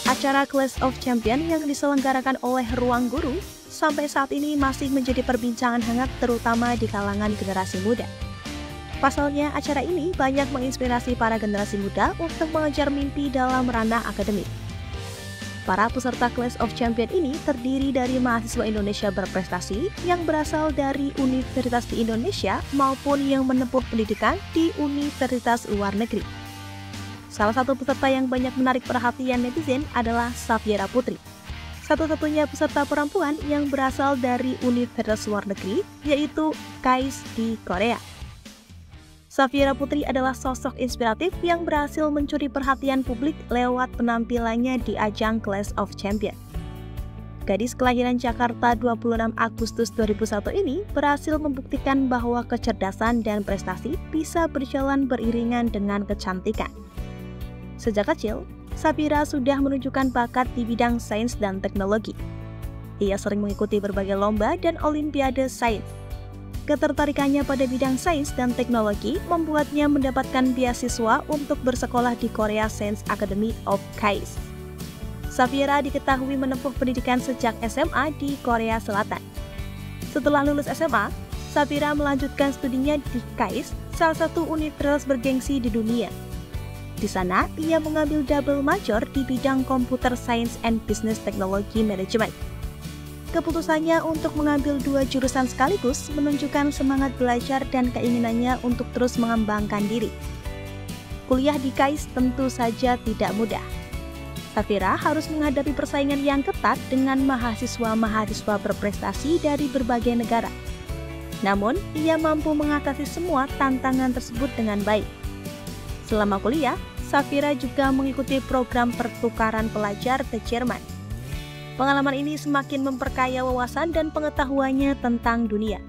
Acara Clash of Champions yang diselenggarakan oleh Ruang Guru sampai saat ini masih menjadi perbincangan hangat terutama di kalangan generasi muda. Pasalnya, acara ini banyak menginspirasi para generasi muda untuk mengejar mimpi dalam ranah akademik. Para peserta Clash of Champions ini terdiri dari mahasiswa Indonesia berprestasi yang berasal dari universitas di Indonesia maupun yang menempuh pendidikan di universitas luar negeri. Salah satu peserta yang banyak menarik perhatian netizen adalah Safiera Putri, satu-satunya peserta perempuan yang berasal dari universitas luar negeri, yaitu KAIST di Korea. Safiera Putri adalah sosok inspiratif yang berhasil mencuri perhatian publik lewat penampilannya di ajang Clash of Champions. Gadis kelahiran Jakarta 26 Agustus 2001 ini berhasil membuktikan bahwa kecerdasan dan prestasi bisa berjalan beriringan dengan kecantikan. Sejak kecil, Safiera sudah menunjukkan bakat di bidang sains dan teknologi. Ia sering mengikuti berbagai lomba dan olimpiade sains. Ketertarikannya pada bidang sains dan teknologi membuatnya mendapatkan beasiswa untuk bersekolah di Korea Science Academy of KAIST. Safiera diketahui menempuh pendidikan sejak SMA di Korea Selatan. Setelah lulus SMA, Safiera melanjutkan studinya di KAIST, salah satu universitas bergengsi di dunia. Di sana, ia mengambil double major di bidang Computer Science and Business Technology Management. Keputusannya untuk mengambil dua jurusan sekaligus menunjukkan semangat belajar dan keinginannya untuk terus mengembangkan diri. Kuliah di KAIST tentu saja tidak mudah. Safiera harus menghadapi persaingan yang ketat dengan mahasiswa-mahasiswa berprestasi dari berbagai negara. Namun, ia mampu mengatasi semua tantangan tersebut dengan baik. Selama kuliah, Safiera juga mengikuti program pertukaran pelajar ke Jerman. Pengalaman ini semakin memperkaya wawasan dan pengetahuannya tentang dunia.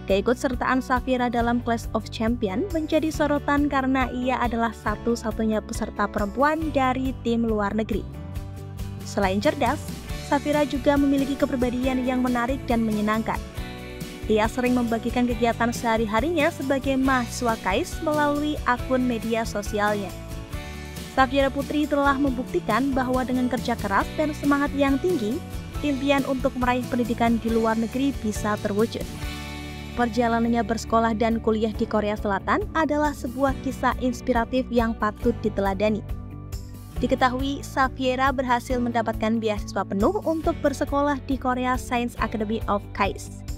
Keikutsertaan Safiera dalam Clash of Champions menjadi sorotan karena ia adalah satu-satunya peserta perempuan dari tim luar negeri. Selain cerdas, Safiera juga memiliki kepribadian yang menarik dan menyenangkan. Ia sering membagikan kegiatan sehari-harinya sebagai mahasiswa KAIST melalui akun media sosialnya. Safiera Putri telah membuktikan bahwa dengan kerja keras dan semangat yang tinggi, impian untuk meraih pendidikan di luar negeri bisa terwujud. Perjalanannya bersekolah dan kuliah di Korea Selatan adalah sebuah kisah inspiratif yang patut diteladani. Diketahui, Safiera berhasil mendapatkan beasiswa penuh untuk bersekolah di Korea Science Academy of KAIST.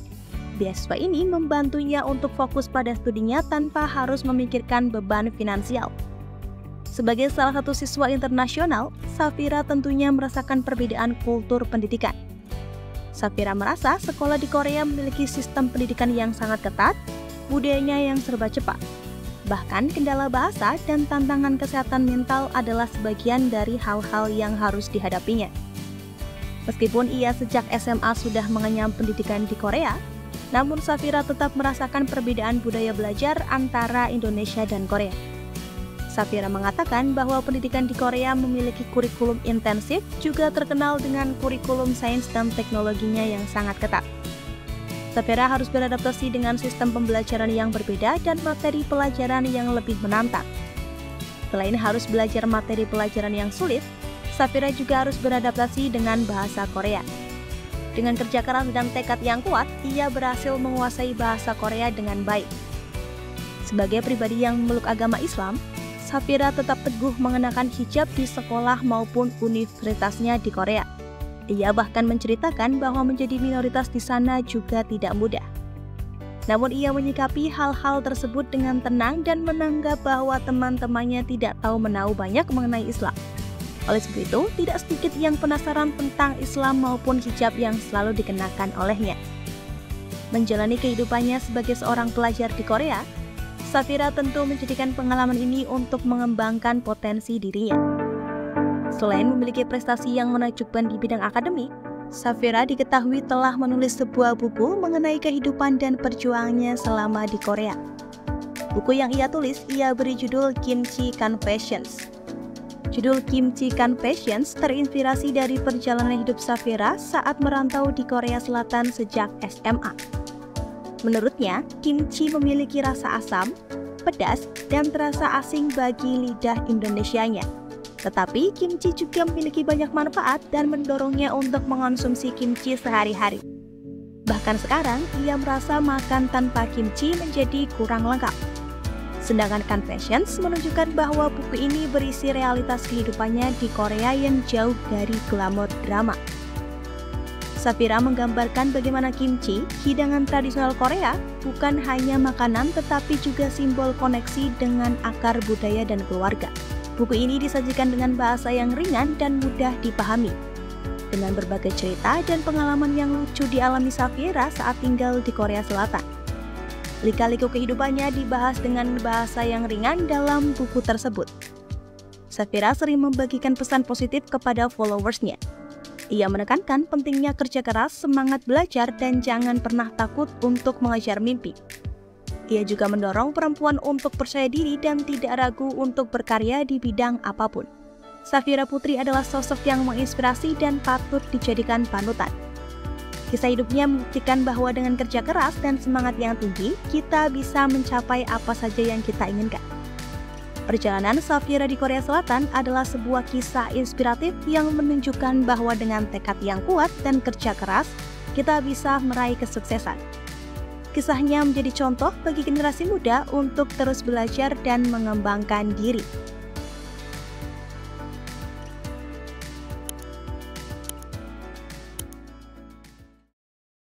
Beasiswa ini membantunya untuk fokus pada studinya tanpa harus memikirkan beban finansial. Sebagai salah satu siswa internasional, Safiera tentunya merasakan perbedaan kultur pendidikan. Safiera merasa sekolah di Korea memiliki sistem pendidikan yang sangat ketat, budayanya yang serba cepat. Bahkan kendala bahasa dan tantangan kesehatan mental adalah sebagian dari hal-hal yang harus dihadapinya. Meskipun ia sejak SMA sudah mengenyam pendidikan di Korea, namun Safiera tetap merasakan perbedaan budaya belajar antara Indonesia dan Korea. Safiera mengatakan bahwa pendidikan di Korea memiliki kurikulum intensif, juga terkenal dengan kurikulum sains dan teknologinya yang sangat ketat. Safiera harus beradaptasi dengan sistem pembelajaran yang berbeda dan materi pelajaran yang lebih menantang. Selain harus belajar materi pelajaran yang sulit, Safiera juga harus beradaptasi dengan bahasa Korea. Dengan kerja keras dan tekad yang kuat, ia berhasil menguasai bahasa Korea dengan baik. Sebagai pribadi yang memeluk agama Islam, Safiera tetap teguh mengenakan hijab di sekolah maupun universitasnya di Korea. Ia bahkan menceritakan bahwa menjadi minoritas di sana juga tidak mudah. Namun ia menyikapi hal-hal tersebut dengan tenang dan menganggap bahwa teman-temannya tidak tahu menahu banyak mengenai Islam. Oleh sebab itu, tidak sedikit yang penasaran tentang Islam maupun hijab yang selalu dikenakan olehnya. Menjalani kehidupannya sebagai seorang pelajar di Korea, Safiera tentu menjadikan pengalaman ini untuk mengembangkan potensi dirinya. Selain memiliki prestasi yang menakjubkan di bidang akademik, Safiera diketahui telah menulis sebuah buku mengenai kehidupan dan perjuangannya selama di Korea. Buku yang ia tulis ia beri judul Kimchi Confessions. Judul Kimchi Confessions terinspirasi dari perjalanan hidup Safiera saat merantau di Korea Selatan sejak SMA. Menurutnya, kimchi memiliki rasa asam, pedas, dan terasa asing bagi lidah Indonesianya. Tetapi kimchi juga memiliki banyak manfaat dan mendorongnya untuk mengonsumsi kimchi sehari-hari. Bahkan sekarang, ia merasa makan tanpa kimchi menjadi kurang lengkap. Sedangkan Confessions menunjukkan bahwa buku ini berisi realitas kehidupannya di Korea yang jauh dari glamor drama. Safira menggambarkan bagaimana kimchi, hidangan tradisional Korea, bukan hanya makanan tetapi juga simbol koneksi dengan akar budaya dan keluarga. Buku ini disajikan dengan bahasa yang ringan dan mudah dipahami, dengan berbagai cerita dan pengalaman yang lucu dialami Safira saat tinggal di Korea Selatan. Lika-liku kehidupannya dibahas dengan bahasa yang ringan dalam buku tersebut. Safira sering membagikan pesan positif kepada followersnya. Ia menekankan pentingnya kerja keras, semangat belajar, dan jangan pernah takut untuk mengejar mimpi. Ia juga mendorong perempuan untuk percaya diri dan tidak ragu untuk berkarya di bidang apapun. Safira Putri adalah sosok yang menginspirasi dan patut dijadikan panutan. Kisah hidupnya membuktikan bahwa dengan kerja keras dan semangat yang tinggi, kita bisa mencapai apa saja yang kita inginkan. Perjalanan Safira di Korea Selatan adalah sebuah kisah inspiratif yang menunjukkan bahwa dengan tekad yang kuat dan kerja keras, kita bisa meraih kesuksesan. Kisahnya menjadi contoh bagi generasi muda untuk terus belajar dan mengembangkan diri.